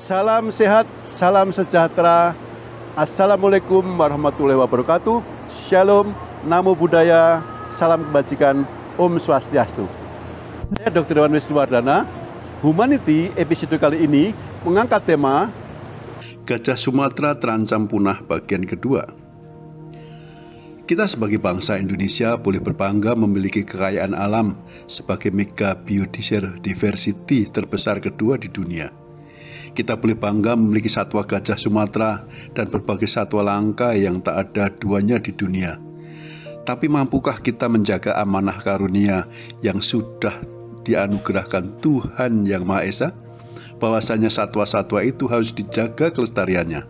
Salam sehat, salam sejahtera. Assalamualaikum warahmatullahi wabarakatuh. Shalom, Namo Buddhaya, salam kebajikan, Om Swastiastu. Saya Dr. Dewan Wisnuwardana. Humanity episode kali ini mengangkat tema Gajah Sumatera terancam punah bagian kedua. Kita sebagai bangsa Indonesia boleh berbangga memiliki kekayaan alam sebagai mega biodiversity terbesar kedua di dunia. Kita boleh bangga memiliki satwa gajah Sumatera dan berbagai satwa langka yang tak ada duanya di dunia. Tapi mampukah kita menjaga amanah karunia yang sudah dianugerahkan Tuhan Yang Maha Esa? Bahwasanya satwa-satwa itu harus dijaga kelestariannya.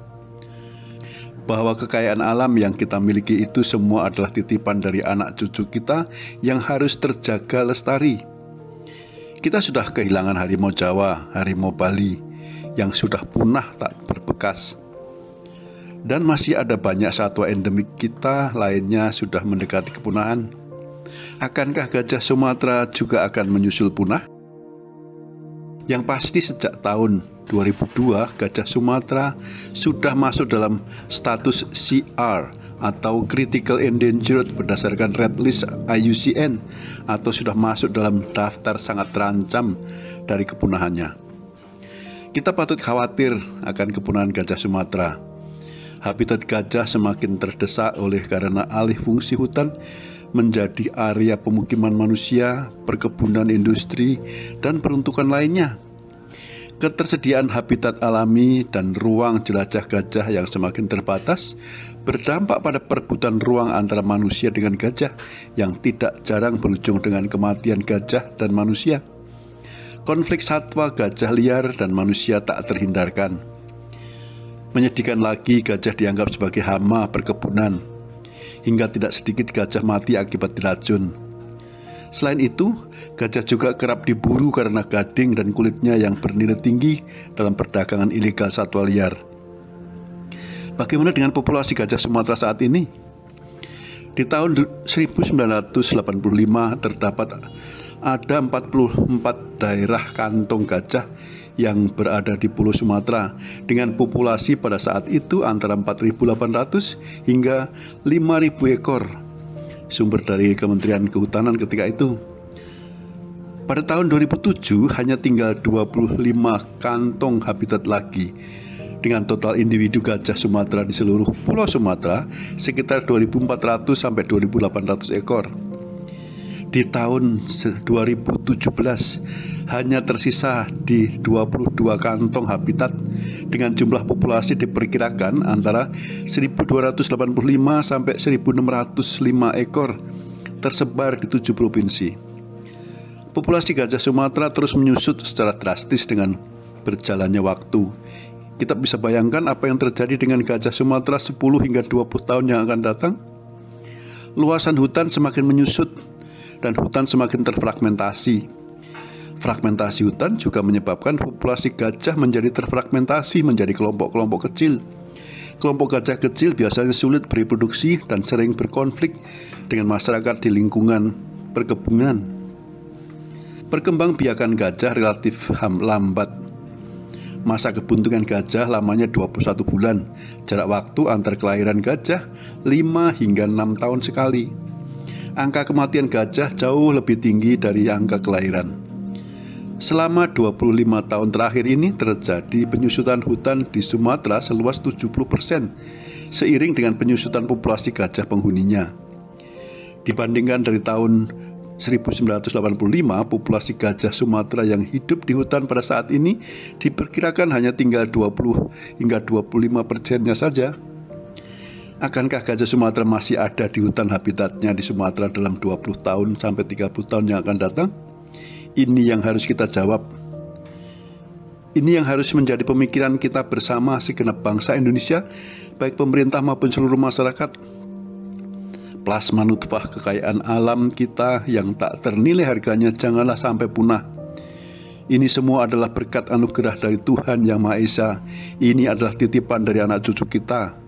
Bahwa kekayaan alam yang kita miliki itu semua adalah titipan dari anak cucu kita yang harus terjaga lestari. Kita sudah kehilangan harimau Jawa, harimau Bali, yang sudah punah tak berbekas. Dan masih ada banyak satwa endemik kita lainnya sudah mendekati kepunahan. Akankah gajah Sumatera juga akan menyusul punah? Yang pasti sejak tahun 2002 gajah Sumatera sudah masuk dalam status CR atau Critical Endangered berdasarkan Red List IUCN, atau sudah masuk dalam daftar sangat terancam dari kepunahannya. Kita patut khawatir akan kepunahan gajah Sumatera. Habitat gajah semakin terdesak karena alih fungsi hutan menjadi area pemukiman manusia, perkebunan industri, dan peruntukan lainnya. Ketersediaan habitat alami dan ruang jelajah gajah yang semakin terbatas berdampak pada perebutan ruang antara manusia dengan gajah yang tidak jarang berujung dengan kematian gajah dan manusia. Konflik satwa gajah liar dan manusia tak terhindarkan. Menyedihkan lagi, gajah dianggap sebagai hama perkebunan, hingga tidak sedikit gajah mati akibat diracun. Selain itu, gajah juga kerap diburu karena gading dan kulitnya yang bernilai tinggi dalam perdagangan ilegal satwa liar. Bagaimana dengan populasi gajah Sumatera saat ini? Di tahun 1985 terdapat ada 44 daerah kantong gajah yang berada di Pulau Sumatera dengan populasi pada saat itu antara 4.800 hingga 5.000 ekor. Sumber dari Kementerian Kehutanan ketika itu. Pada tahun 2007 hanya tinggal 25 kantong habitat lagi. Dengan total individu gajah Sumatera di seluruh Pulau Sumatera sekitar 2.400 sampai 2.800 ekor. Di tahun 2017 hanya tersisa di 22 kantong habitat dengan jumlah populasi diperkirakan antara 1.285 sampai 1.605 ekor tersebar di 7 provinsi. Populasi gajah Sumatera terus menyusut secara drastis dengan berjalannya waktu. Kita bisa bayangkan apa yang terjadi dengan gajah Sumatera 10 hingga 20 tahun yang akan datang. Luasan hutan semakin menyusut dan hutan semakin terfragmentasi. Fragmentasi hutan juga menyebabkan populasi gajah menjadi terfragmentasi menjadi kelompok-kelompok kecil. Kelompok gajah kecil biasanya sulit bereproduksi dan sering berkonflik dengan masyarakat di lingkungan perkebunan. Perkembangbiakan gajah relatif lambat. Masa kebuntungan gajah lamanya 21 bulan. Jarak waktu antar kelahiran gajah 5 hingga 6 tahun sekali. Angka kematian gajah jauh lebih tinggi dari angka kelahiran. Selama 25 tahun terakhir ini terjadi penyusutan hutan di Sumatera seluas 70%, seiring dengan penyusutan populasi gajah penghuninya. Dibandingkan dari tahun 1985, populasi gajah Sumatera yang hidup di hutan pada saat ini diperkirakan hanya tinggal 20 hingga 25%-nya saja. Akankah gajah Sumatera masih ada di hutan habitatnya di Sumatera dalam 20 tahun sampai 30 tahun yang akan datang? Ini yang harus kita jawab. Ini yang harus menjadi pemikiran kita bersama segenap bangsa Indonesia, baik pemerintah maupun seluruh masyarakat. Plasma nutfah kekayaan alam kita yang tak ternilai harganya janganlah sampai punah. Ini semua adalah berkat anugerah dari Tuhan Yang Maha Esa. Ini adalah titipan dari anak cucu kita.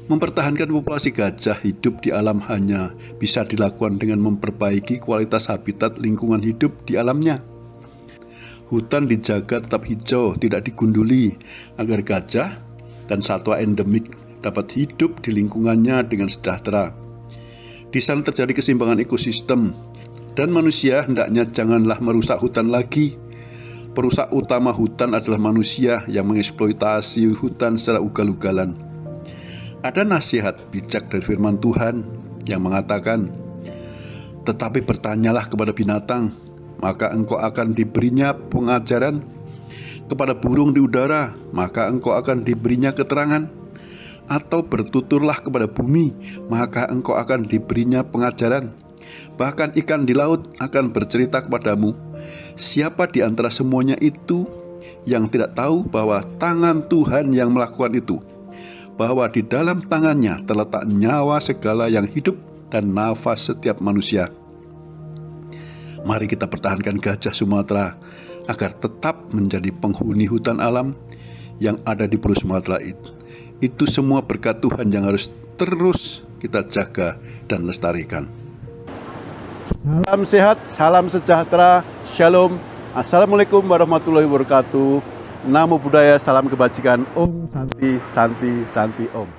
Mempertahankan populasi gajah hidup di alam hanya bisa dilakukan dengan memperbaiki kualitas habitat lingkungan hidup di alamnya. Hutan dijaga tetap hijau, tidak digunduli, agar gajah dan satwa endemik dapat hidup di lingkungannya dengan sejahtera. Di sana terjadi keseimbangan ekosistem, dan manusia hendaknya janganlah merusak hutan lagi. Perusak utama hutan adalah manusia yang mengeksploitasi hutan secara ugal-ugalan. Ada nasihat bijak dari firman Tuhan yang mengatakan, "Tetapi bertanyalah kepada binatang, maka engkau akan diberinya pengajaran, kepada burung di udara, maka engkau akan diberinya keterangan, atau bertuturlah kepada bumi, maka engkau akan diberinya pengajaran. Bahkan ikan di laut akan bercerita kepadamu." Siapa di antara semuanya itu yang tidak tahu bahwa tangan Tuhan yang melakukan itu, bahwa di dalam tangannya terletak nyawa segala yang hidup dan nafas setiap manusia? Mari kita pertahankan gajah Sumatera agar tetap menjadi penghuni hutan alam yang ada di Pulau Sumatera itu. Itu semua berkat Tuhan yang harus terus kita jaga dan lestarikan. Salam sehat, salam sejahtera, shalom, assalamualaikum warahmatullahi wabarakatuh. Namo Buddhaya, salam kebajikan, Om Santi Santi Santi Om.